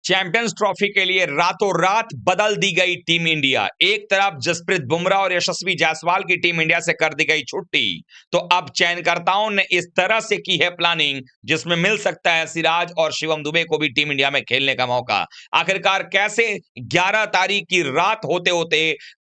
Champions trophy के लिए रातों रात बदल दी गई टीम इंडिया। एक तरफ जसप्रीत बुमराह और यशस्वी जायसवाल की टीम इंडिया से कर दी गई छुट्टी, तो अब चयनकर्ताओं ने इस तरह से की है प्लानिंग जिसमें मिल सकता है सिराज और शिवम दुबे को भी टीम इंडिया में खेलने का मौका। आखिरकार कैसे 11 तारीख की रात होते होते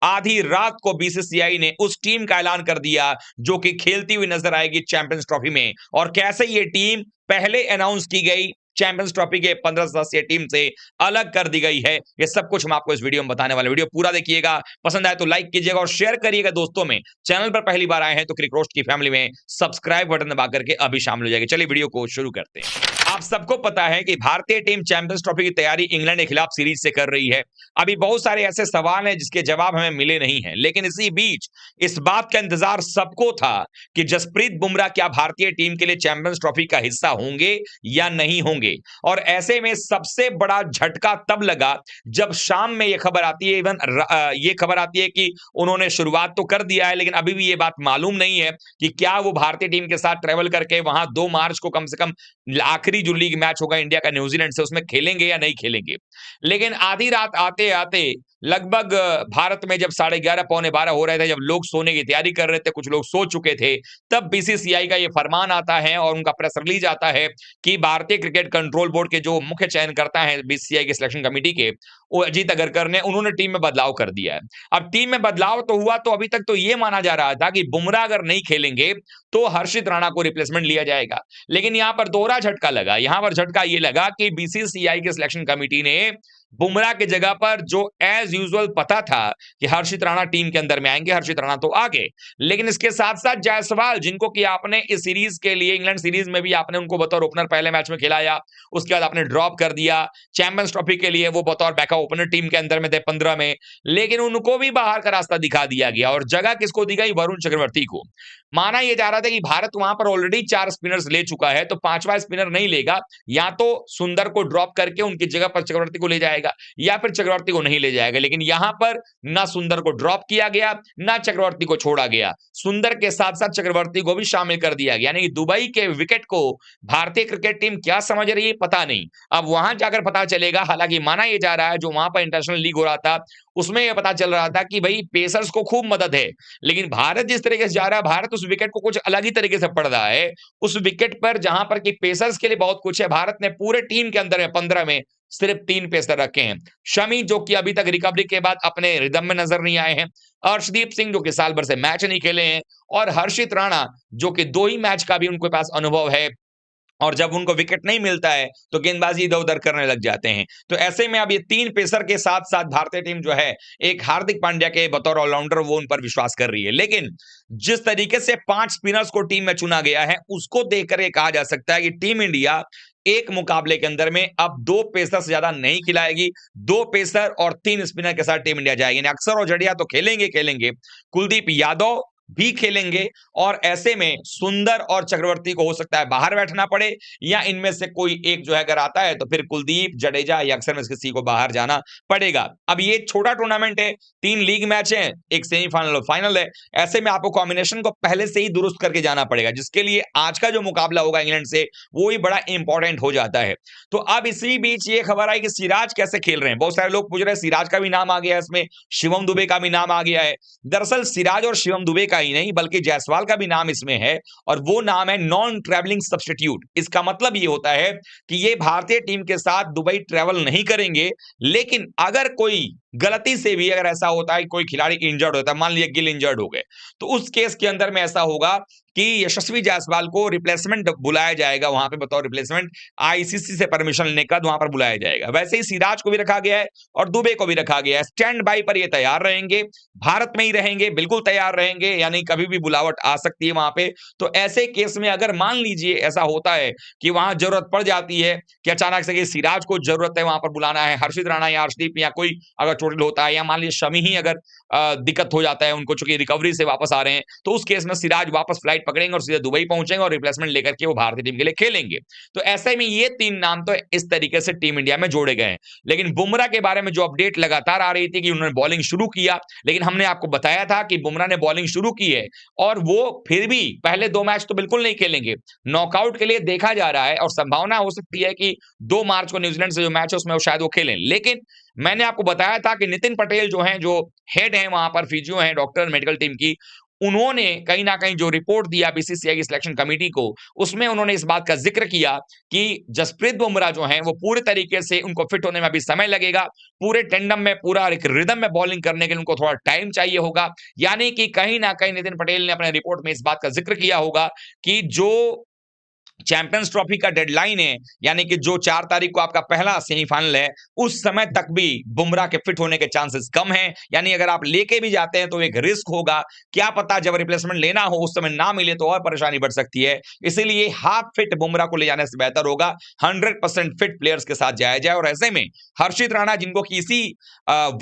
आधी रात को बीसीसीआई ने उस टीम का ऐलान कर दिया जो कि खेलती हुई नजर आएगी चैंपियंस ट्रॉफी में, और कैसे ये टीम पहले अनाउंस की गई चैंपियंस ट्रॉफी के 15 सदस्यीय टीम से अलग कर दी गई है, ये सब कुछ हम आपको इस वीडियो में बताने वाले। वीडियो पूरा देखिएगा, पसंद आए तो लाइक कीजिएगा और शेयर करिएगा दोस्तों में। चैनल पर पहली बार आए हैं तो क्रिक रोस्ट की फैमिली में सब्सक्राइब बटन दबा करके अभी शामिल हो जाएंगे। चलिए वीडियो को शुरू करते हैं। आप सबको पता है कि भारतीय टीम चैंपियंस ट्रॉफी की तैयारी इंग्लैंड के खिलाफ सीरीज से कर रही है। अभी बहुत सारे ऐसे सवाल हैं जिसके जवाब हमें मिले नहीं हैं, लेकिन इसी बीच इस बात का इंतजार सबको था कि जसप्रीत बुमराह क्या भारतीय टीम के लिए चैंपियंस ट्रॉफी का हिस्सा होंगे या नहीं होंगे। और ऐसे में सबसे बड़ा झटका तब लगा जब शाम में यह खबर आती है, ये खबर आती है कि उन्होंने शुरुआत तो कर दिया है, लेकिन अभी भी यह बात मालूम नहीं है कि क्या वो भारतीय टीम के साथ ट्रेवल करके वहां 2 मार्च को कम से कम आखिरी जो लीग मैच होगा इंडिया का न्यूजीलैंड से उसमें खेलेंगे या नहीं खेलेंगे। लेकिन आधी रात आते आते लगभग भारत में जब 11:30 पौने 12 हो रहे थे, जब लोग सोने की तैयारी कर रहे थे, कुछ लोग सो चुके थे, तब बीसीसीआई का यह फरमान आता है और उनका प्रेस रिलीज आता है कि भारतीय क्रिकेट कंट्रोल बोर्ड के जो मुख्य चयनकर्ता हैं बीसीसीआई के सिलेक्शन कमेटी के, वो अजीत अगरकर ने, उन्होंने टीम में बदलाव कर दिया है। अब टीम में बदलाव तो हुआ, तो अभी तक तो यह माना जा रहा था कि बुमराह अगर नहीं खेलेंगे तो हर्षित राणा को रिप्लेसमेंट लिया जाएगा। लेकिन यहां पर दोहरा झटका लगा। यहां पर झटका यह लगा कि बीसीसीआई के सिलेक्शन कमेटी ने बुमराह की जगह पर, जो एज यूजुअल पता था कि हर्षित राणा टीम के अंदर में आएंगे, हर्षित राणा तो आ गए, लेकिन इसके साथ साथ जायसवाल, जिनको कि आपने इस सीरीज के लिए, इंग्लैंड सीरीज में भी आपने उनको बतौर ओपनर पहले मैच में खिलाया, उसके बाद आपने ड्रॉप कर दिया। चैंपियंस ट्रॉफी के लिए वो बतौर बैकअप ओपनर टीम के अंदर में थे 15 में, लेकिन उनको भी बाहर का रास्ता दिखा दिया गया और जगह किसको दी गई? वरुण चक्रवर्ती को। माना यह जा रहा था कि भारत वहां पर ऑलरेडी 4 स्पिनर्स ले चुका है, तो 5वां स्पिनर नहीं लेगा, या तो सुंदर को ड्रॉप करके उनकी जगह पर चक्रवर्ती को ले जाएगा या फिर चक्रवर्ती को नहीं ले जाएगा। लेकिन यहां पर ना सुंदर को ड्रॉप किया गया, ना चक्रवर्ती को छोड़ा गया, सुंदर के साथ साथ चक्रवर्ती को भी शामिल कर दिया गया। यानी दुबई के विकेट को भारतीय क्रिकेट टीम क्या समझ रही है पता नहीं, अब वहां जाकर पता चलेगा। हालांकि माना यह जा रहा है जो वहां पर इंटरनेशनल लीग हो रहा था उसमें यह पता चल रहा था कि भाई पेसर्स को खूब मदद है, लेकिन भारत जिस तरीके से जा रहा है, भारत उस विकेट को कुछ अलग ही तरीके से पढ़ रहा है। उस विकेट पर जहां पर कि पेसर्स के लिए बहुत कुछ है, भारत ने पूरे टीम के अंदर में 15 में सिर्फ 3 पेसर रखे हैं। शमी, जो कि अभी तक रिकवरी के बाद अपने रिदम में नजर नहीं आए हैं, अर्शदीप सिंह, जो कि साल भर से मैच नहीं खेले हैं, और हर्षित राणा, जो कि 2 ही मैच का भी उनके पास अनुभव है, और जब उनको विकेट नहीं मिलता है तो गेंदबाजी इधर उधर करने लग जाते हैं। तो ऐसे में अब ये 3 पेसर के साथ साथ भारतीय टीम जो है, एक हार्दिक पांड्या के बतौर ऑलराउंडर वो उन पर विश्वास कर रही है। लेकिन जिस तरीके से 5 स्पिनर्स को टीम में चुना गया है, उसको देखकर ये कहा जा सकता है कि टीम इंडिया एक मुकाबले के अंदर में अब 2 पेसर से ज्यादा नहीं खिलाएगी। 2 पेसर और 3 स्पिनर के साथ टीम इंडिया जाएगी। अक्सर और जडेजा तो खेलेंगे, कुलदीप यादव भी खेलेंगे, और ऐसे में सुंदर और चक्रवर्ती को हो सकता है बाहर बैठना पड़े, या इनमें से कोई एक जो है अगर आता है तो फिर कुलदीप, जडेजा या अक्सर में से किसी को बाहर जाना पड़ेगा। अब ये छोटा टूर्नामेंट है, 3 लीग मैच है, एक सेमीफाइनल और फाइनल है। ऐसे में आपको कॉम्बिनेशन को पहले से ही दुरुस्त करके जाना पड़ेगा, जिसके लिए आज का जो मुकाबला होगा इंग्लैंड से वो ही बड़ा इंपॉर्टेंट हो जाता है। तो अब इसी बीच ये खबर आई कि सिराज कैसे खेल रहे हैं। बहुत सारे लोग पूछ रहे हैं, सिराज का भी नाम आ गया है इसमें, शिवम दुबे का भी नाम आ गया है। दरअसल सिराज और शिवम दुबे ही नहीं बल्कि जायसवाल का भी नाम इसमें है, और वो नाम है नॉन ट्रैवलिंग सब्स्टिट्यूट। इसका मतलब ये होता है कि ये भारतीय टीम के साथ दुबई ट्रैवल नहीं करेंगे, लेकिन अगर कोई गलती से भी अगर ऐसा होता है कोई खिलाड़ी इंजर्ड होता है, मान लीजिए गिल इंजर्ड हो गए, तो उस केस के अंदर में ऐसा होगा कि यशस्वी जायसवाल को रिप्लेसमेंट बुलाया जाएगा, वहां पे बतौर रिप्लेसमेंट आईसीसी से परमिशन लेने का वहां पर बुलाया जाएगा। वैसे ही सिराज को भी रखा गया है और दुबे को भी रखा गया है। स्टैंड बाई पर ये तैयार रहेंगे, भारत में ही रहेंगे, बिल्कुल तैयार रहेंगे, यानी कभी भी बुलावट आ सकती है वहां पे। तो ऐसे केस में अगर मान लीजिए ऐसा होता है कि वहां जरूरत पड़ जाती है कि अचानक से कि सिराज को जरूरत है वहां पर बुलाना है, हर्षित राणा या अर्शदीप या कोई अगर चोटिल होता है, या मान लीजिए शमी ही अगर दिक्कत हो जाता है उनको, चूंकि रिकवरी से वापस आ रहे हैं, तो उस केस में सिराज वापस फ्लाइट पकड़ेंगे और सीधे दुबई पहुंचेंगे और रिप्लेसमेंट लेकर के वो भारतीय टीम के लिए खेलेंगे। तो ऐसे में ये 3 नाम तो इस तरीके से टीम इंडिया में जोड़े गए हैं। लेकिन बुमराह के बारे में जो अपडेट लगातार आ रही थी कि उन्होंने बॉलिंग शुरू किया, लेकिन हमने आपको बताया था कि बुमराह ने बॉलिंग शुरू की है और वो फिर भी पहले 2 मैच तो बिल्कुल नहीं खेलेंगे। नॉकआउट के लिए देखा जा रहा है और संभावना हो सकती है कि 2 मार्च को न्यूजीलैंड से जो मैच है उसमें वो शायद वो खेलें। लेकिन मैंने आपको बताया था कि नितिन पटेल जो हैं, जो हेड हैं वहां पर, फिजियो हैं, डॉक्टर मेडिकल टीम की, उन्होंने कहीं न कहीं जो रिपोर्ट दिया बीसीसीआई की सिलेक्शन कमिटी को, उसमें उन्होंने इस बात का ज़िक्र किया कि जसप्रीत बुमराह जो हैं, वो पूरे तरीके से उनको फिट होने में अभी समय लगेगा। पूरे टेंडम में, पूरा एक रिदम में बॉलिंग करने के लिए उनको थोड़ा टाइम चाहिए होगा। यानी कि कहीं न कहीं नितिन पटेल ने अपने रिपोर्ट में इस बात का ज़िक्र किया होगा कि जो चैंपियंस ट्रॉफी का डेडलाइन है, यानी कि जो 4 तारीख को आपका पहला सेमीफाइनल है, उस समय तक भी बुमराह के फिट होने के चांसेस कम हैं। यानी अगर आप लेके भी जाते हैं तो एक रिस्क होगा, क्या पता जब रिप्लेसमेंट लेना हो उस समय ना मिले तो और परेशानी बढ़ सकती है। इसीलिए हाफ फिट बुमराह को ले जाने से बेहतर होगा 100% फिट प्लेयर्स के साथ जाया जाए। और ऐसे में हर्षित राणा, जिनको कि इसी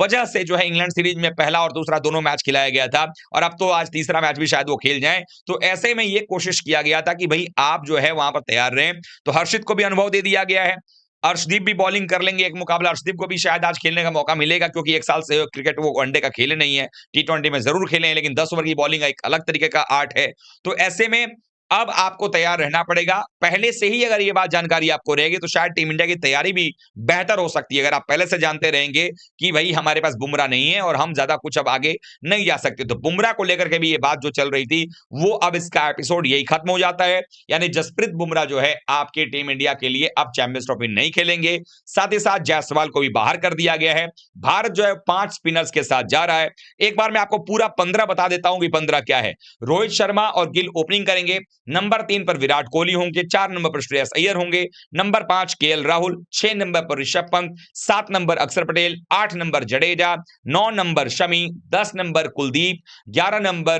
वजह से जो है इंग्लैंड सीरीज में पहला और दूसरा दोनों मैच खिलाया गया था, और अब तो आज तीसरा मैच भी शायद वो खेल जाएं, तो ऐसे में ये कोशिश किया गया था कि भाई आप जो है वहां पर तैयार रहें। तो हर्षित को भी अनुभव दे दिया गया है। अर्शदीप भी बॉलिंग कर लेंगे एक मुकाबला, अर्शदीप को भी शायद आज खेलने का मौका मिलेगा, क्योंकि 1 साल से क्रिकेट वो वनडे का खेले नहीं है, टी20 में जरूर खेले हैं, लेकिन 10 ओवर की बॉलिंग एक अलग तरीके का आर्ट है। तो ऐसे में अब आपको तैयार रहना पड़ेगा। पहले से ही अगर ये बात जानकारी आपको रहेगी तो शायद टीम इंडिया की तैयारी भी बेहतर हो सकती है। अगर आप पहले से जानते रहेंगे कि भाई हमारे पास बुमराह नहीं है और हम ज्यादा कुछ अब आगे नहीं जा सकते, तो बुमराह को लेकर के भी ये बात जो चल रही थी, वो अब इसका एपिसोड यही खत्म हो जाता है। यानी जसप्रीत बुमराह जो है आपके टीम इंडिया के लिए अब चैंपियंस ट्रॉफी नहीं खेलेंगे। साथ ही साथ जायसवाल को भी बाहर कर दिया गया है। भारत जो है 5 स्पिनर्स के साथ जा रहा है। एक बार मैं आपको पूरा 15 बता देता हूं कि 15 क्या है। रोहित शर्मा और गिल ओपनिंग करेंगे। नंबर 3 पर विराट कोहली होंगे, 4 नंबर पर श्रेयस अय्यर होंगे, नंबर 5 केएल राहुल, 6 नंबर पर Rishabh Pant, 7 number Akshar Patel, 8 number Jadeja, 9 number Shami, 10 number Kuldeep, 11 number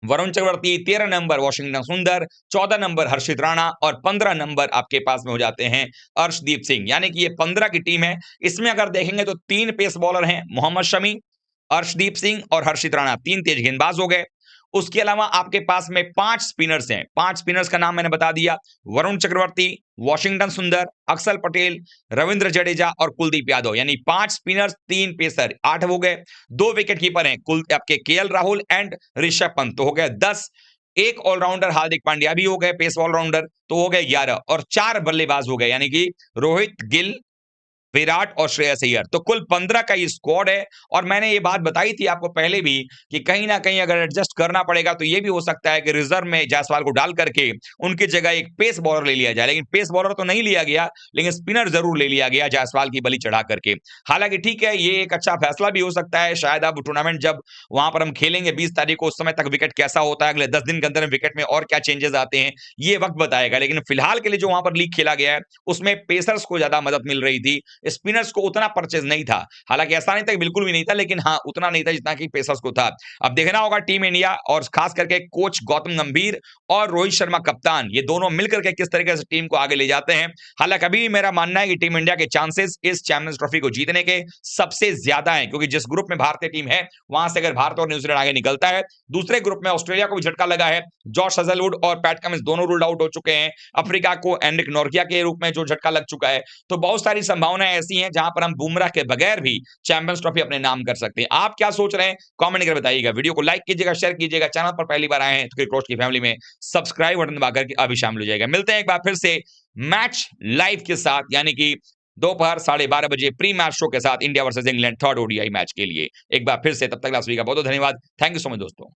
Varun Chakravarthy, 13 number Washington Sundar, 14 number हर्षित राणा और 15 नंबर आपके पास में हो जाते हैं अर्शदीप सिंह। यानी कि ये 15 की टीम है। इसमें अगर देखेंगे तो 3 पेस बॉलर हैं, मोहम्मद शमी, अर्शदीप सिंह और हर्षित राणा, 3 तेज गेंदबाज हो गए। उसके अलावा आपके पास में 5 स्पिनर्स हैं। 5 स्पिनर्स का नाम मैंने बता दिया, वरुण चक्रवर्ती, वॉशिंगटन सुंदर, अक्षर पटेल, रविंद्र जडेजा और कुलदीप यादव। यानी 5 स्पिनर्स, 3 पेसर, 8 हो गए। 2 विकेट कीपर हैं कुल आपके केएल राहुल एंड ऋषभ पंत, तो हो गए 10। एक ऑलराउंडर हार्दिक पांड्या भी हो गए, पेस ऑलराउंडर, तो हो गए 11, और 4 बल्लेबाज हो गए, यानी कि रोहित, गिल, विराट और श्रेयस अय्यर। तो कुल 15 का ये स्क्वाड है। और मैंने ये बात बताई थी आपको पहले भी कि कहीं ना कहीं अगर एडजस्ट करना पड़ेगा तो ये भी हो सकता है कि रिजर्व में जायसवाल को डाल करके उनकी जगह एक पेस बॉलर ले लिया जाए। लेकिन पेस बॉलर तो नहीं लिया गया, लेकिन स्पिनर जरूर ले लिया गया जायसवाल की बलि चढ़ा करके। हालांकि ठीक है, ये एक अच्छा फैसला भी हो सकता है। शायद अब टूर्नामेंट जब वहां पर हम खेलेंगे 20 तारीख को, उस समय तक विकेट कैसा होता है, अगले 10 दिन के अंदर विकेट में और क्या चेंजेस आते हैं, ये वक्त बताएगा। लेकिन फिलहाल के लिए जो वहां पर लीग खेला गया है उसमें पेसर्स को ज्यादा मदद मिल रही थी, स्पिनर्स को उतना परचेज नहीं था। हालांकि ऐसा नहीं था कि बिल्कुल भी नहीं था, लेकिन हाँ उतना नहीं था जितना कि पेसर्स को था। अब देखना होगा टीम इंडिया और खास करके कोच गौतम गंभीर और रोहित शर्मा कप्तान, ये दोनों मिलकर के किस तरीके से टीम को आगे ले जाते हैं। हालांकि अभी भी मेरा मानना है कि टीम इंडिया के चांसेस इस चैंपियंस ट्रॉफी को जीतने के सबसे ज्यादा हैं, क्योंकि जिस ग्रुप में भारतीय टीम है वहां से अगर भारत और न्यूजीलैंड आगे निकलता है, दूसरे ग्रुप में ऑस्ट्रेलिया को भी झटका लगा है। जॉश हेजलवुड और पैट कमिंस दोनों रूल्ड आउट हो चुके हैं। अफ्रीका को एनरिक नोर्किया के रूप में जो झटका लग चुका है। तो बहुत सारी संभावनाएं ऐसी हैं जहां पर हम बुमराह के बगैर भी चैंपियंस ट्रॉफी अपने नाम कर सकते हैं। आप क्या सोच रहे हैं कमेंट करके बताइएगा। वीडियो को लाइक कीजिएगा, शेयर कीजिएगा, चैनल पर पहली बार आए हैं तो क्रिकेट कोच की फैमिली में सब्सक्राइब बटन दबाकर के अभी शामिल हो जाएगा। मिलते हैं एक बार फिर से मैच लाइव के साथ, यानी कि दोपहर 12:30 बजे प्री मैच शो के साथ India versus England 3rd ODI match के लिए। एक बार फिर से, तब तक आप सभी का बहुत बहुत धन्यवाद। थैंक यू सो मच दोस्तों।